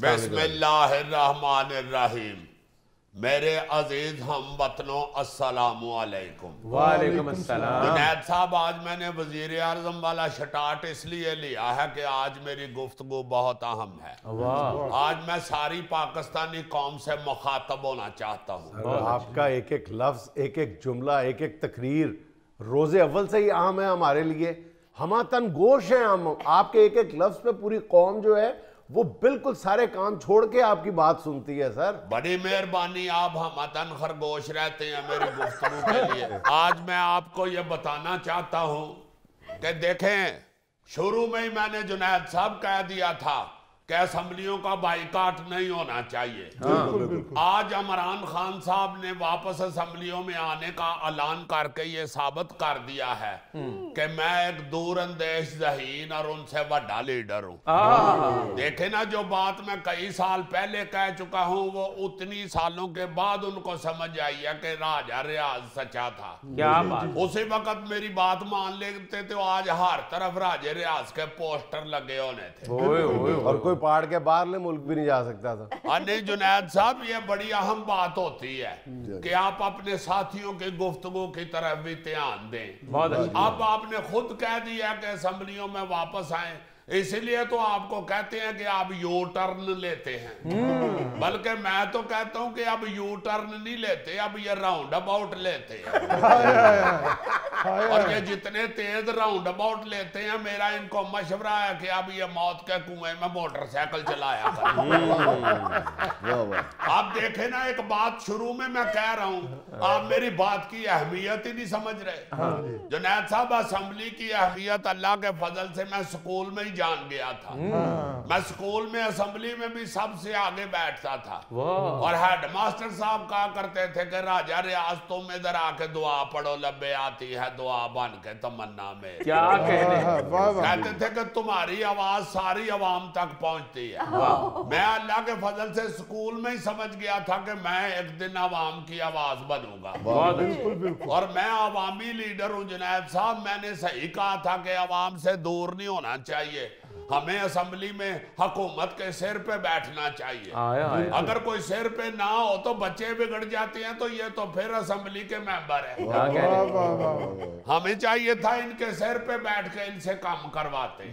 बिस्मिल्लाहिर्रहमानिर्रहीम। मेरे अजीज हम वतनों अस्सलामु अलैकुम। वालेकुम अस्सलाम। जुनैद साहब, आज मैंने वजीर आज़म वाला शटाट इसलिए लिया है कि आज मेरी गुफ्तगू बहुत अहम है। आज मैं सारी पाकिस्तानी कौम से मुखातब होना चाहता हूँ। आपका एक एक लफ्ज, एक एक जुमला, एक एक तकरीर रोजे अव्वल से ही अहम है हमारे लिए। हम तन गोश हैं हम। आपके एक एक लफ्ज पे पूरी कौम जो है वो बिल्कुल सारे काम छोड़ के आपकी बात सुनती है। सर बड़ी मेहरबानी, आप हम तन खरगोश रहते हैं मेरी गुफ्तगू के लिए। आज मैं आपको ये बताना चाहता हूँ कि देखें, शुरू में ही मैंने जुनैद साहब कह दिया था कि असम्बलियों का बाइकाट नहीं होना चाहिए। आज इमरान खान साहब ने वापस असम्बलियों में आने का ऐलान करके ये साबित कर दिया है कि मैं एक दूरअंदेश ज़हीन और उनसे बड़ा लीडर हूँ। देखे ना, जो बात मैं कई साल पहले कह चुका हूँ वो उतनी सालों के बाद उनको समझ आई है कि राजा रियाज सच्चा था। क्या बात। उसी वक्त मेरी बात मान लेते तो आज हर तरफ राजे रियाज के पोस्टर लगे होने थे और कोई पहाड़ के बाहरले मुल्क भी नहीं जा सकता था। नहीं जुनैद साहब, ये बड़ी अहम बात होती है कि आप अपने साथियों की गुफ्तगू की तरफ भी ध्यान दें। अब आपने खुद कह दिया कि असम्बलियों में वापस आए, इसलिए तो आपको कहते हैं कि आप यू टर्न लेते हैं। बल्कि मैं तो कहता हूं कि अब यू टर्न नहीं लेते, अब ये राउंड अबाउट लेते हैं। और ये जितने तेज राउंड अबाउट लेते हैं, मेरा इनको मशवरा है कि अब ये मौत के कुएं में मोटरसाइकिल चलाया करें। आप देखे ना, एक बात शुरू में मैं कह रहा हूं, आप मेरी बात की अहमियत ही नहीं समझ रहे। जुनैद साहब, असेंबली की अहमियत अल्लाह के फजल से मैं स्कूल में ही जान गया था। मैं स्कूल में असेंबली में भी सबसे आगे बैठता था और हेडमास्टर साहब कहा करते थे कि राजा रियाज तुम इधर आके दुआ पढ़ो, लब्बे आती है दुआ बन के तमन्ना में। क्या कहते थे कि तुम्हारी आवाज सारी अवाम तक पहुंचती है। मैं अल्लाह के फजल से स्कूल में ही समझ गया था कि मैं एक दिन अवाम की आवाज बनूंगा। और मैं अवामी लीडर हूं जुनैद साहब। मैंने सही कहा था कि अवाम से दूर नहीं होना चाहिए, हमें असेंबली में हुकूमत के सिर पे बैठना चाहिए। अगर कोई सिर पे ना हो तो बच्चे बिगड़ जाते हैं, तो ये तो फिर असेंबली के मेंबर है। हमें चाहिए था इनके सिर पे बैठ के इनसे काम करवाते।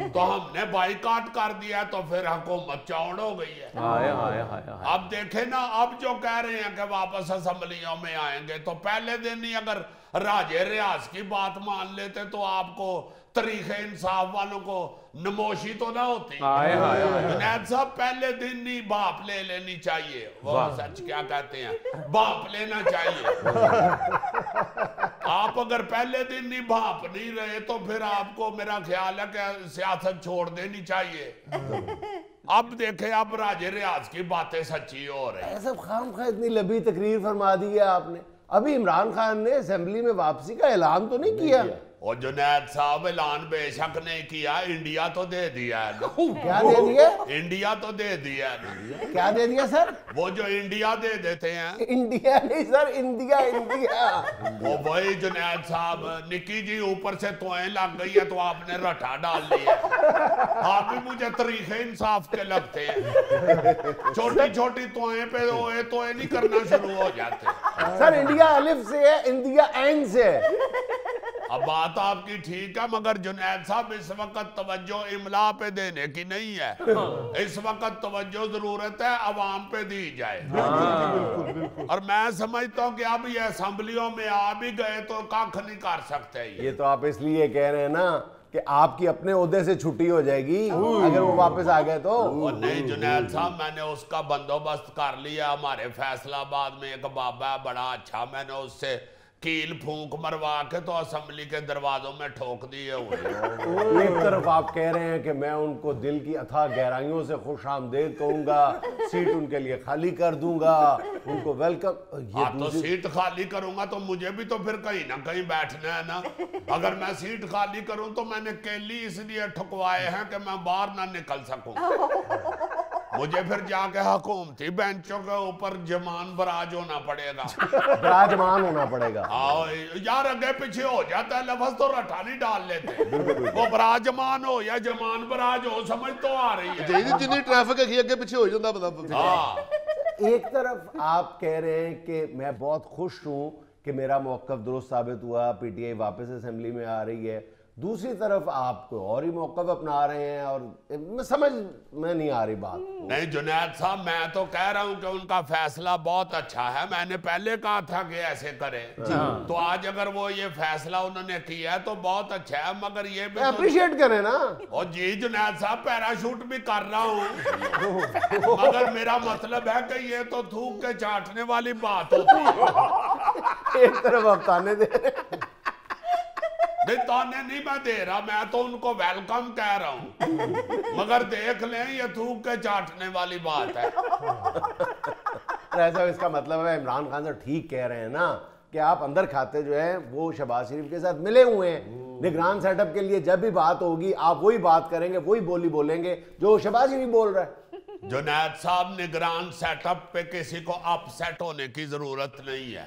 तो हमने बाइकाट कर दिया, तो फिर हुकूमत चौड़ हो गई है। अब देखे ना, अब जो कह रहे हैं कि वापस असेंबलियों में आएंगे, तो पहले दिन ही अगर राजे रियाज की बात मान लेते तो आपको तरीके इंसाफ वालों को नमोशी तो ना होती। जुनैद साहब, पहले दिन ही बाप ले लेनी चाहिए। वो सच क्या कहते हैं, बाप लेना चाहिए। आप अगर पहले दिन ही बाप नहीं रहे तो फिर आपको मेरा ख्याल है कि सियासत छोड़ देनी चाहिए। अब देखे, अब राजे रियाज की बातें सच्ची हो रही है। ऐसा खामखा इतनी लंबी तकरीर फरमा दी है आपने। अभी इमरान खान ने असेंबली में वापसी का ऐलान तो नहीं किया। और जुनैद साहब, ऐलान बेशक नहीं किया, इंडिया तो दे दिया है ना। क्या दे दिया? इंडिया तो दे दिया है ना। क्या दे दिया सर? वो जो इंडिया दे देते हैं। इंडिया नहीं सर, इंडिया इंडिया। वो वही जुनैद साहब, निकी जी ऊपर से तोएं लग गई है तो आपने रटा डाल लिया। आप भी मुझे तरीके इंसाफ के लगते हैं। छोटी छोटी तोएं पे ओए तोए नहीं करना शुरू हो जाते। सर इंडिया अलिफ से है, इंडिया ऐन से है। अब बात आपकी ठीक है, मगर जुनैद साहब इस वक्त तवज्जो इमला पे देने की नहीं है। इस वक्त तवज्जो जरूरत है अवाम पे दी जाए। और मैं समझता हूँ कि अब ये असेंबलियों में आ भी गए तो कख नहीं कर सकते। ये तो आप इसलिए कह रहे हैं ना कि आपकी अपने ओहदे से छुट्टी हो जाएगी अगर वो वापस आ गए तो। और नहीं जुनैद साहब, मैंने उसका बंदोबस्त कर लिया। हमारे फैसलाबाद में एक बाबा है बड़ा अच्छा, मैंने उससे कील फूंक मरवा के तो असेंबली के दरवाजों में ठोक दिए हुए। एक तरफ आप कह रहे हैं कि मैं उनको दिल की अथाह गहराइयों से खुश आमदेद कहूंगा, सीट उनके लिए खाली कर दूंगा, उनको वेलकम। तो सीट खाली करूंगा तो मुझे भी तो फिर कहीं ना कहीं बैठना है ना। अगर मैं सीट खाली करूं तो मैंने केली इसलिए ठुकवाए हैं कि मैं बाहर ना निकल सकूं। मुझे फिर जाके हुकूमती बेंचों के ऊपर जमान बराज होना पड़ेगा, विराजमान होना पड़ेगा। यार अगे पीछे हो जाता है, लफ्ज तो रटा नहीं डाल लेते। वो बराजमान हो या जमान बराज हो, समझ तो आ रही है। जितनी ट्रैफिक है अगे पीछे हो जाता बंदा। एक तरफ आप कह रहे हैं कि मैं बहुत खुश हूं कि मेरा मौक़िफ़ दुरुस्त साबित हुआ, पीटीआई वापस असेंबली में आ रही है, दूसरी तरफ आप कोई और ही मौक़िफ़ अपना रहे हैं और मैं समझ में नहीं आ रही बात। नहीं जुनैद साहब, मैं तो कह रहा हूं कि उनका फैसला बहुत अच्छा है। मैंने पहले कहा था कि ऐसे करें, तो आज अगर वो ये फैसला उन्होंने किया है तो बहुत अच्छा है, मगर ये भी अप्रिशिएट करें ना। और जी जुनैद साहब, पैराशूट भी कर रहा हूं, मगर मेरा मतलब है कि ये तो थूक के चाटने वाली बात होती है। एक तरफ आप ताने दे रहे हैं। नहीं ताने नहीं मैं दे रहा, मैं तो उनको वेलकम कह रहा हूं, मगर देख लें ये थूक के चाटने वाली बात है। ऐसा इसका मतलब है इमरान खान साहब ठीक कह रहे हैं ना कि आप अंदर खाते जो है वो शहबाज शरीफ के साथ मिले हुए हैं। निगरान सेटअप के लिए जब भी बात होगी आप वही बात करेंगे, वही बोली बोलेंगे जो शहबाज शरीफ बोल रहा है। जुनैद साहब, निगरान सेटअप पे किसी को अपसेट होने की जरूरत नहीं है।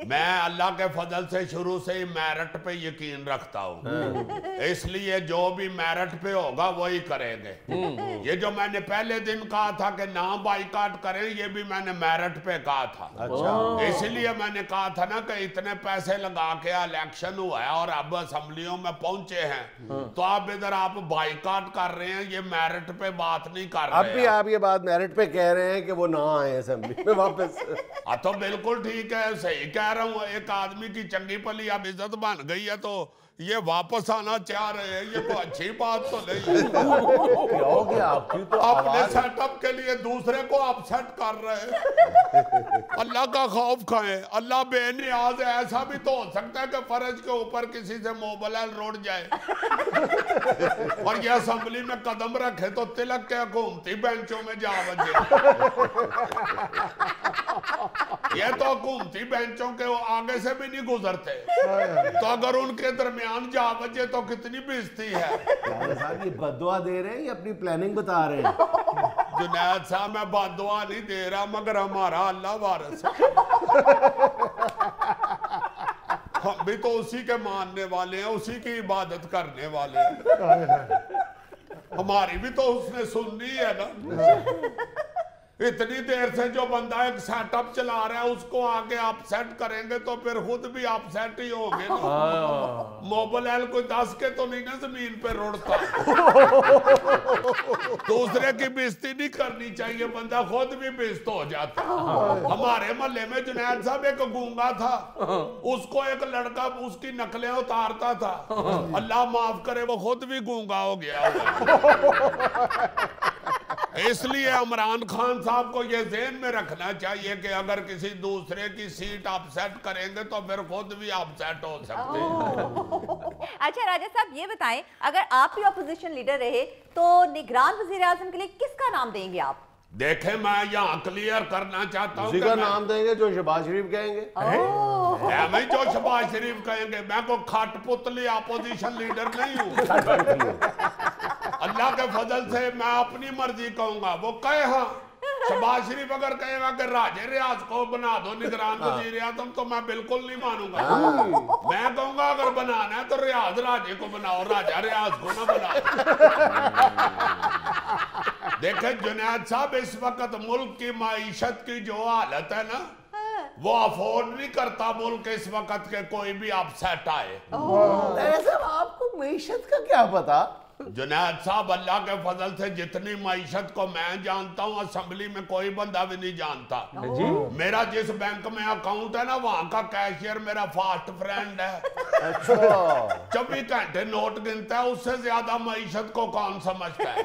मैं अल्लाह के फजल से शुरू से ही मेरिट पे यकीन रखता हूँ, इसलिए जो भी मेरिट पे होगा वही करेंगे। ये जो मैंने पहले दिन कहा था कि ना बाइकाट करें, ये भी मैंने मेरिट पे कहा था। अच्छा। इसलिए मैंने कहा था ना कि इतने पैसे लगा के इलेक्शन हुआ है और अब असेंबलियों में पहुंचे हैं, तो आप इधर आप बाइकाट कर रहे हैं, ये मेरिट पे बात नहीं कर रहे। आप ये बात मेरिट पे कह रहे हैं कि वो ना आए असेंबली में वापस। तो बिल्कुल ठीक है, सही कह रहा हूँ। एक आदमी की चंगी पली अब इज्जत बन गई है तो ये वापस आना चाह रहे हैं, ये कोई अच्छी बात तो नहीं है। क्या हो गया आपकी तो अपने सेटअप के लिए दूसरे को अपसेट कर रहे हैं। अल्लाह का खौफ खाएं, अल्लाह बेनियाज है। ऐसा भी तो हो सकता है कि फर्ज के ऊपर किसी से मोबाइल रोड जाए और ये असेंबली में कदम रखे तो तिलक के हुकूमती बेंचों में जा बजे। ये तो हुकूमती बेंचों के आगे से भी नहीं गुजरते, तो अगर उनके दरमियान जा बजे तो कितनी बेइज्जती है। साहब ये बददुआ दे रहे हैं या अपनी प्लानिंग बता रहे हैं? जुनैद साहब, मैं बददुआ नहीं दे रहा, मगर हमारा अल्लाह वारिस है। हम भी तो उसी के मानने वाले हैं, उसी की इबादत करने वाले हैं। हमारी भी तो उसने सुननी है ना। इतनी देर से जो बंदा एक सेटअप चला रहा है उसको आगे अपसेट करेंगे तो फिर खुद भी अपसेट ही होंगे ना। मोबाइल को 10 के तो नहीं ना जमीन पे रोड़ता। दूसरे की बेइज्जती नहीं करनी चाहिए, बंदा खुद भी बेइज्जत हो जाता। हमारे मोहल्ले में जुनैद साहब एक गूंगा था, उसको एक लड़का उसकी नकलें उतारता था, अल्लाह माफ करे वो खुद भी गूंगा हो गया। इसलिए इमरान खान साहब को यह ज़हन में रखना चाहिए कि अगर किसी दूसरे की सीट अपसेट करेंगे तो फिर खुद भी अपसेट हो सकते हैं। अच्छा राजा साहब, ये बताएं, अगर आप भी अपोजिशन लीडर रहे तो निगरान वजीर आज़म के लिए किसका नाम देंगे आप? देखें, मैं यहाँ क्लियर करना चाहता हूँ, उसी का नाम देंगे जो शहबाज शरीफ कहेंगे। मैं जो शहबाज शरीफ कहेंगे, मैं को खटपुतली अपोजिशन लीडर नहीं हूँ। अल्लाह के फजल से मैं अपनी मर्जी कहूंगा, वो कहे हाँ। शहबाज शरीफ अगर कहेगा कि राजे रियाज को बना दो निगरान वजीर आज़म तो मैं बिल्कुल नहीं मानूंगा। मैं कहूंगा अगर बनाना है तो रियाज राजे को बनाओ, राजा रियाज को ना बनाओ। देखे जुनैद साहब, इस वक्त मुल्क की माईशत की जो हालत है ना, वो अफोर्ड नहीं करता मुल्क इस वक्त के कोई भी अपसेट आए। आपको मईशत का क्या पता? जुनैद साहब, अल्लाह के फजल से जितनी माईशत को मैं जानता हूँ असेंबली में कोई बंदा भी नहीं जानता। मेरा जिस बैंक में अकाउंट है ना, वहाँ का कैशियर मेरा फास्ट फ्रेंड है। अच्छा। 24 घंटे नोट गिनता है, उससे ज्यादा माईशत को कौन समझता है?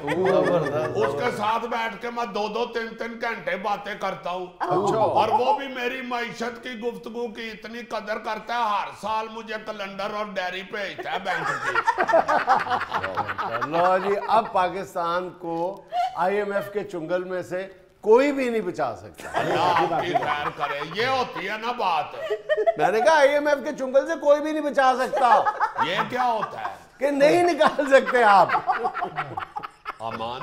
उसके साथ बैठ के मैं 2-2, 3-3 घंटे बातें करता हूँ। और वो भी मेरी माईशत की गुफ्तगू की इतनी कदर करता है, हर साल मुझे कैलेंडर और डायरी भेजता है बैंक की। लो जी, अब पाकिस्तान को IMF के चुंगल में से कोई भी नहीं बचा सकता। अल्लाह आपकी खैर करे, ये होती है ना बात। मैंने कहा IMF के चुंगल से कोई भी नहीं बचा सकता। ये क्या होता है कि नहीं निकाल सकते आप। अमान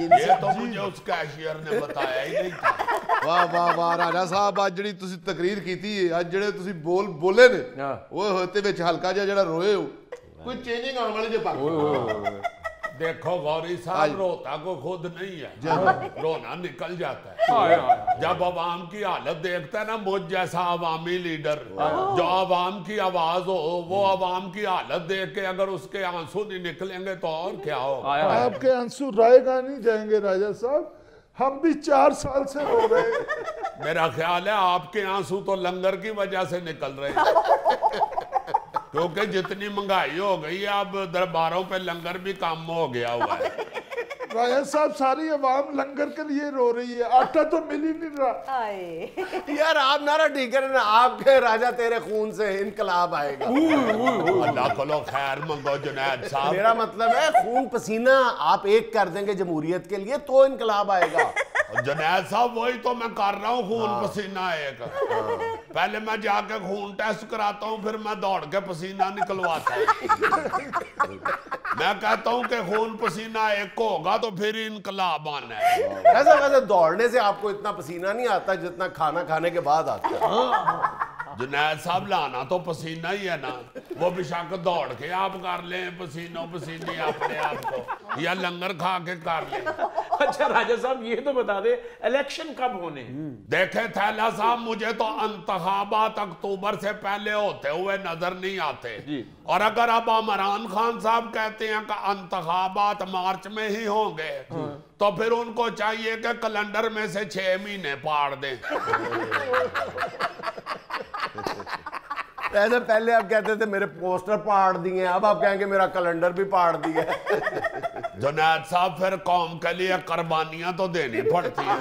ये तो मुझे उस कैशियर ने बताया ही नहीं था। वाह वाह वाह ਰਾਜਾ ਸਾਹਿਬ ਅੱਜ ਜਿਹੜੀ ਤੁਸੀਂ ਤਕਰੀਰ ਕੀਤੀ ਹੈ ਅੱਜ ਜਿਹੜੇ ਤੁਸੀਂ ਬੋਲੇ ਨੇ ਓਏ ਹੋਏ ਤੇ ਵਿੱਚ ਹਲਕਾ ਜਿਹਾ ਜਿਹੜਾ ਰੋਏ ਹੋ ਕੋਈ ਚੇਂਜਿੰਗ ਆਉਣ ਵਾਲੀ ਜੇ ਪੱਕ देखो गौरी साहब रोता को खुद नहीं है, रोना निकल जाता है जब अवाम की हालत देखता है ना। मुझ जैसा अवामी लीडर जो अवाम की आवाज हो, वो अवाम की हालत देख के अगर उसके आंसू नहीं निकलेंगे तो और क्या हो। आपके आंसू रायगा नहीं जाएंगे राजा साहब, हम भी 4 साल से रो रहे हैं। मेरा ख्याल है आपके आंसू तो लंगर की वजह से निकल रहे हैं क्योंकि जितनी महंगाई हो गई है अब दरबारों पे लंगर भी कम हो गया हुआ है। राजा साहब सारी अवाम लंगर के लिए रो रही है, आटा तो मिल ही नहीं रहा। यार आप नारा ठीक करें ना, आपके राजा तेरे खून से इनकलाब आएगा। अल्लाह को खैर मंगो जुनैद साहब। मेरा मतलब है खून पसीना आप एक कर देंगे जमहूरियत के लिए तो इनकलाब आएगा। जुनैद साहब वही तो मैं कर रहा हूँ, खून पसीना एक। पहले मैं जाके खून टेस्ट कराता हूँ, फिर मैं दौड़ के पसीना निकलवाता हूँ। मैं कहता हूँ कि खून पसीना एक होगा तो फिर इनकलाब आना है। वैसे दौड़ने से आपको इतना पसीना नहीं आता जितना खाना खाने के बाद आता है। जुनैद साहब लाना तो पसीना ही है ना, वो बेशक दौड़ के आप कर लें पसीनों पसीने अपने आप को, या लंगर खा के कर लें। अच्छा राजा साहब ये तो बता दे इलेक्शन कब होने? देखे थैला साहब मुझे तो इंतखाबात अक्टूबर से पहले होते हुए नजर नहीं आते जी। और अगर अब इमरान खान साहब कहते हैं कि इंतखाबात मार्च में ही होंगे तो फिर उनको चाहिए कि कैलेंडर में से 6 महीने पाड़ दें। ऐसे पहले आप कहते थे मेरे पोस्टर पाड़ दिए, अब आप कहेंगे मेरा कैलेंडर भी पाड़ दिया। जुनैद साहब फिर कौम के लिए कुर्बानियां तो देनी पड़ती है।